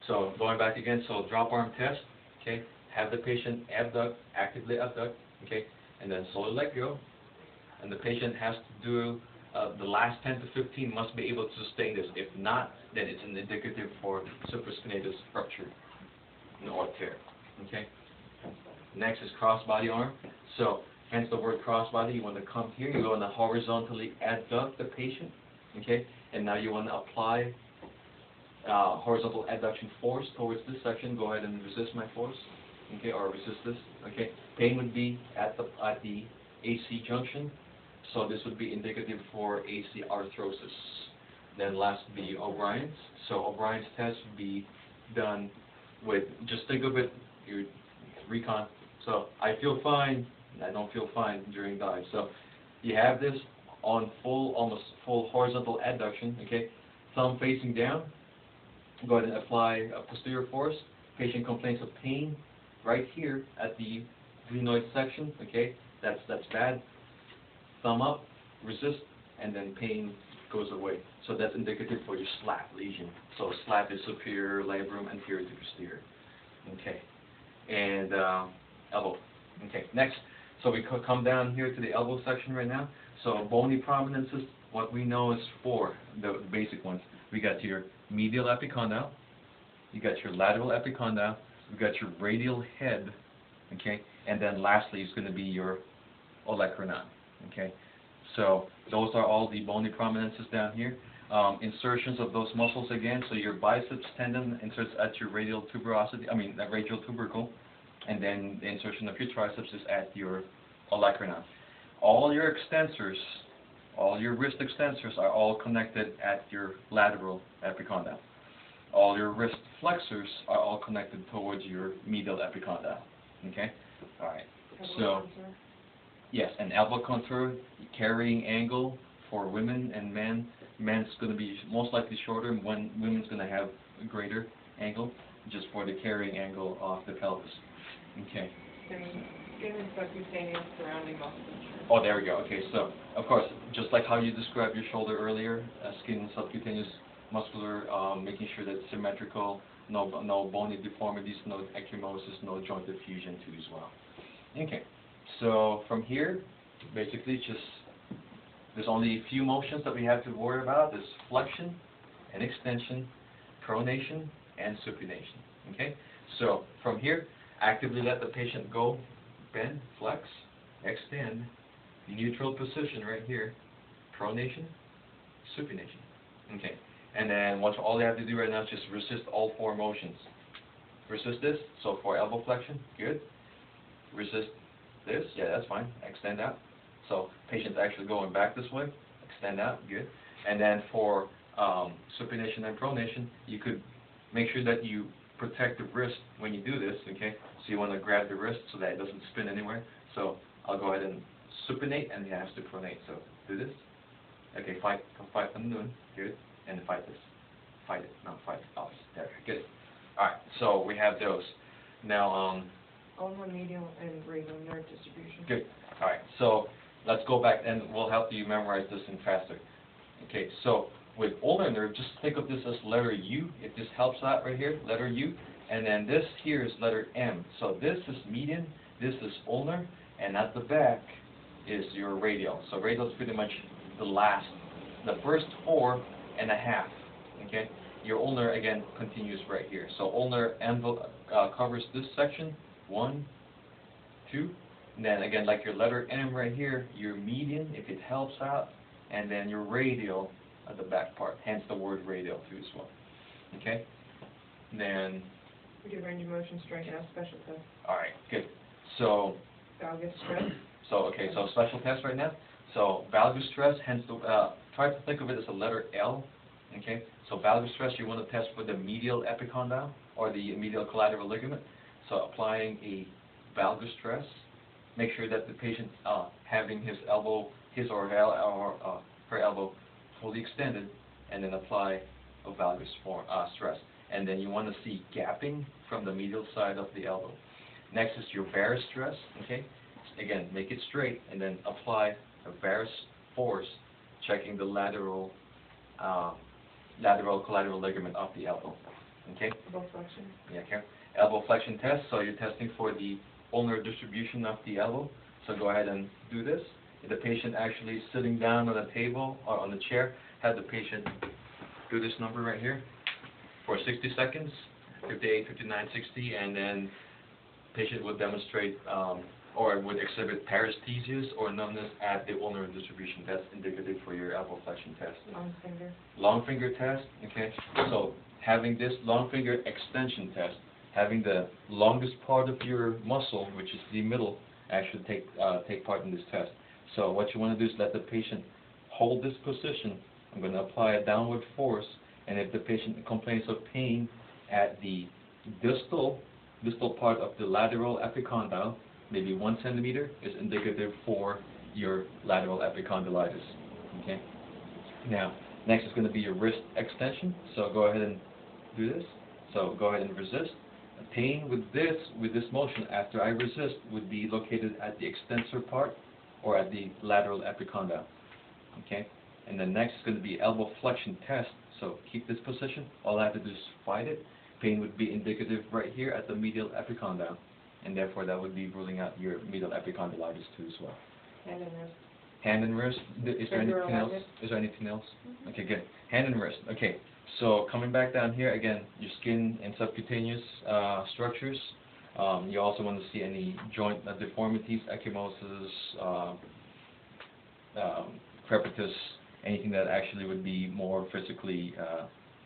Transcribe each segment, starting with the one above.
So going back again, so drop arm test, okay, have the patient abduct, actively abduct, okay, and then slowly let go. And the patient has to do, the last 10 to 15 must be able to sustain this. If not, then it's an indicative for supraspinatus rupture or tear, okay. Next is crossbody arm. So hence the word crossbody, you want to come here, you want to horizontally adduct the patient, okay, and now you want to apply horizontal adduction force towards this section. Go ahead and resist my force, okay, or resist this, okay. Pain would be at the AC junction, so this would be indicative for AC arthrosis. Then last would be O'Brien's. So O'Brien's test would be done with, just think of it, your recon. So I feel fine, and I don't feel fine during dive. So you have this on almost full horizontal adduction, okay, thumb facing down. Go ahead and apply a posterior force. Patient complains of pain right here at the glenoid section, okay, that's bad. Thumb up, resist, and then pain goes away. So that's indicative for your SLAP lesion. So SLAP is superior labrum, anterior to posterior, okay. And elbow, okay. Next, so we come down here to the elbow section right now. So bony prominences, what we know is four, the basic ones. We got your medial epicondyle, you got your lateral epicondyle, we got your radial head, okay, and then lastly is going to be your olecranon, okay. So those are all the bony prominences down here. Insertions of those muscles again, so your biceps tendon inserts at your radial tuberosity, radial tubercle, and then the insertion of your triceps is at your olecranon. All your extensors, all your wrist extensors are all connected at your lateral epicondyle. All your wrist flexors are all connected towards your medial epicondyle. Okay? Alright. So, yes, an elbow contour, carrying angle for women and men. Men's going to be most likely shorter, when women's going to have a greater angle, just for the carrying angle of the pelvis. Okay. Skin and subcutaneous surrounding musculature. Oh, there we go. Okay, so, of course, just like how you described your shoulder earlier, skin and subcutaneous muscular, making sure that it's symmetrical, no bony deformities, no ecchymosis, no joint effusion too as well. Okay, so from here, basically just, there's only a few motions that we have to worry about. There's flexion and extension, pronation, and supination. Okay, so from here, actively let the patient go, bend, flex, extend, neutral position right here, pronation, supination. Okay, and then all you have to do right now is just resist all four motions. Resist this, so for elbow flexion, good. Resist this, yeah, that's fine, extend out. So patient's actually going back this way, extend out, good. And then for supination and pronation, you could make sure that you protect the wrist when you do this, okay? So you want to grab the wrist so that it doesn't spin anywhere. So I'll go ahead and supinate and he has to pronate. So do this. Okay, fight from doing, good. And fight this. Fight it, no, fight it. Oh, there, good. Alright, so we have those. Now, ulnar, medial, and radial nerve distribution. Good. Alright, so let's go back and we'll help you memorize this in faster. Okay, so with ulnar nerve, just think of this as letter U, if this helps out right here, letter U, and then this here is letter M. So this is median, this is ulnar, and at the back is your radial. So radial is pretty much the first 4.5, okay? Your ulnar, again, continues right here. So ulnar covers this section, 1, 2, and then again, like your letter M right here, your median, if it helps out, and then your radial at the back part, hence the word radial too as well. Okay? And then we did range of motion, strength, and special test. Alright, good. So valgus stress. So special test right now. So valgus stress, hence try to think of it as a letter L. Okay? So valgus stress you want to test for the medial epicondyle or the medial collateral ligament. So applying a valgus stress. Make sure that the patient having his or her elbow fully extended, and then apply a valgus stress. And then you want to see gapping from the medial side of the elbow. Next is your varus stress. Okay, again, make it straight, and then apply a varus force, checking the lateral collateral ligament of the elbow. Okay? Elbow flexion. Yeah, okay. Elbow flexion test, so you're testing for the ulnar distribution of the elbow. So go ahead and do this. If the patient actually sitting down on a table or on the chair, have the patient do this number right here for 60 seconds, 58, 59, 60, and then patient would demonstrate or would exhibit paresthesias or numbness at the ulnar distribution. That's indicative for your elbow flexion test. Long finger. Long finger test, okay? So having this long finger extension test, having the longest part of your muscle, which is the middle, actually take part in this test. So what you want to do is let the patient hold this position. I'm going to apply a downward force, and if the patient complains of pain at the distal part of the lateral epicondyle, maybe 1 centimeter, is indicative for your lateral epicondylitis. Okay. Now, next is going to be your wrist extension. So go ahead and do this. So go ahead and resist. Pain with this motion after I resist would be located at the extensor part or at the lateral epicondyle. Okay. And then next is going to be elbow flexion test. So keep this position. All I have to do is fight it. Pain would be indicative right here at the medial epicondyle, and therefore that would be ruling out your medial epicondylitis too as well. Hand and wrist. Hand and wrist. Is there anything else? Is there anything else? Okay, good. Hand and wrist. Okay. So coming back down here again, your skin and subcutaneous structures. You also want to see any joint deformities, ecchymosis, crepitus, anything that actually would be more physically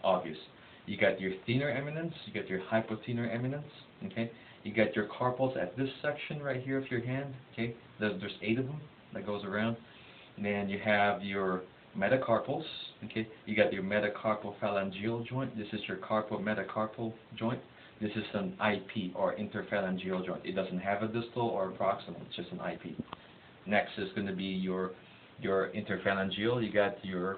obvious. You got your thenar eminence, you got your hypothenar eminence, okay? You got your carpals at this section right here of your hand, okay? There's 8 of them that goes around. And then you have your metacarpals, okay? You got your metacarpophalangeal joint. This is your carpometacarpal joint. This is an IP, or interphalangeal joint. It doesn't have a distal or a proximal, it's just an IP. Next is going to be your interphalangeal. You got your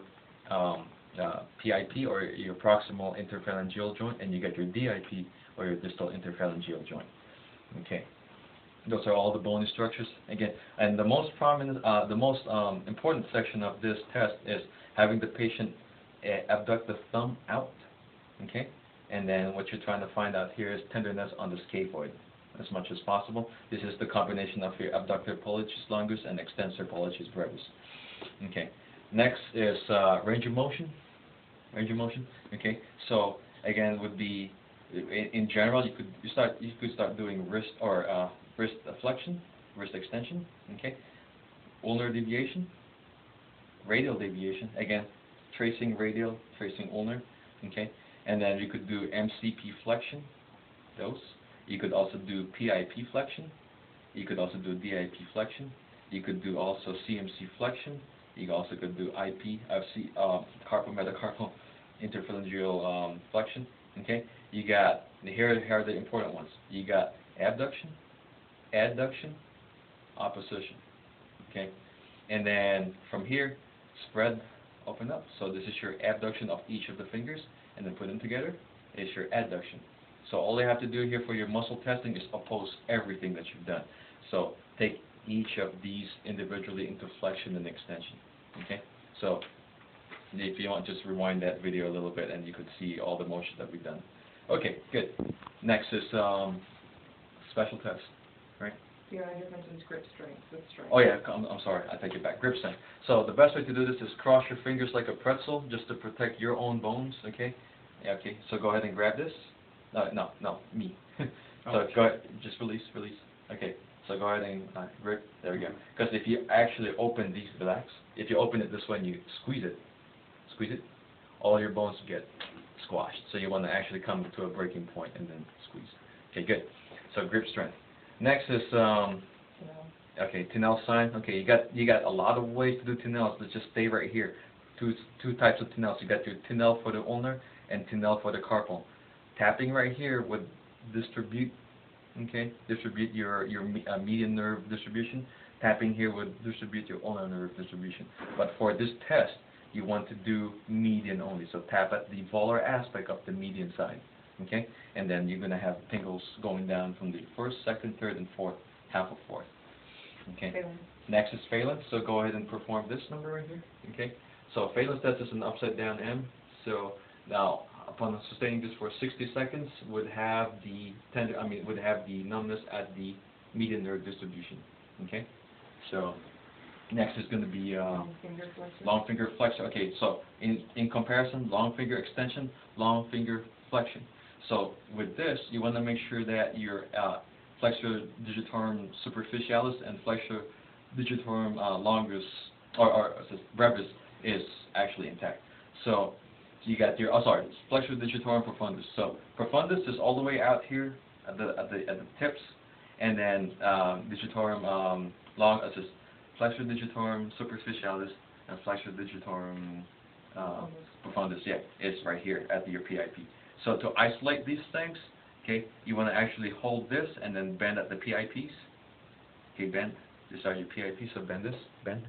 PIP, or your proximal interphalangeal joint, and you got your DIP, or your distal interphalangeal joint. Okay, those are all the bony structures again. And the most prominent, important section of this test is having the patient abduct the thumb out. Okay, and then what you're trying to find out here is tenderness on the scaphoid as much as possible. This is the combination of your abductor pollicis longus and extensor pollicis brevis. Okay. Next is range of motion. Range of motion. Okay. So again, would be in general, you could start doing wrist or wrist flexion, wrist extension. Okay. Ulnar deviation, radial deviation. Again, tracing radial, tracing ulnar. Okay. And then you could do MCP flexion. Those. You could also do PIP flexion. You could also do DIP flexion. You could do also CMC flexion. You also could do carpometacarpal interphalangeal flexion. Okay, you got here are the important ones. You got abduction, adduction, opposition. Okay, and then from here, spread, open up. So this is your abduction of each of the fingers, and then put them together. It's your adduction. So all you have to do here for your muscle testing is oppose everything that you've done. So take each of these individually into flexion and extension. Okay? So if you want, just rewind that video a little bit and you could see all the motion that we've done. Okay, good. Next is special test, right? Yeah, I just mentioned grip strength with strength. Oh yeah, I'm sorry, I take it back. Grip strength. So the best way to do this is cross your fingers like a pretzel, just to protect your own bones. Okay. Yeah, okay. So go ahead and grab this. No, me. So go ahead, just release. Okay. So go ahead and grip. There we go. Because if you actually open these, relax. If you open it this way and you squeeze it, all your bones get squashed. So you want to actually come to a breaking point and then squeeze. Okay, good. So grip strength. Next is okay, Tinel sign. Okay, you got a lot of ways to do Tinels. Let's just stay right here. Two types of Tinels. You got your Tinel for the ulnar and Tinel for the carpal. Tapping right here would distribute your median nerve distribution. Tapping here would distribute your ulnar nerve distribution. But for this test, you want to do median only. So tap at the volar aspect of the median side. Okay? And then you're going to have tingles going down from the first, second, third, and fourth, half of fourth. Okay? Phalanx. Next is phalanx. So go ahead and perform this number right here. Okay? So phalanx test is an upside down M. So now, upon sustaining this for 60 seconds, would have the would have the numbness at the median nerve distribution. Okay, so next is going to be Long finger flexion. long finger flexion. Okay, so in comparison, long finger extension, long finger flexion. So with this, you want to make sure that your flexor digitorum superficialis and flexor digitorum longus or brevis is actually intact. So you got your flexor digitorum profundus. So profundus is all the way out here at the tips, and then digitorum flexor digitorum superficialis and flexor digitorum profundus. Yeah, it's right here at your PIP. So to isolate these things, okay, you want to actually hold this and then bend at the PIPs. Okay, bend. These are your PIPs, so bend this, bend.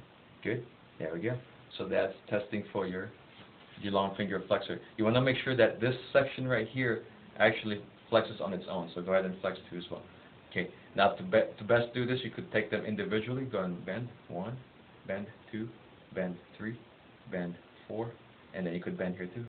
Good. There we go. So that's testing for your long finger flexor. You want to make sure that this section right here actually flexes on its own. So go ahead and flex too as well. Okay. Now to best do this, you could take them individually. Go and bend 1, bend 2, bend 3, bend 4, and then you could bend here too.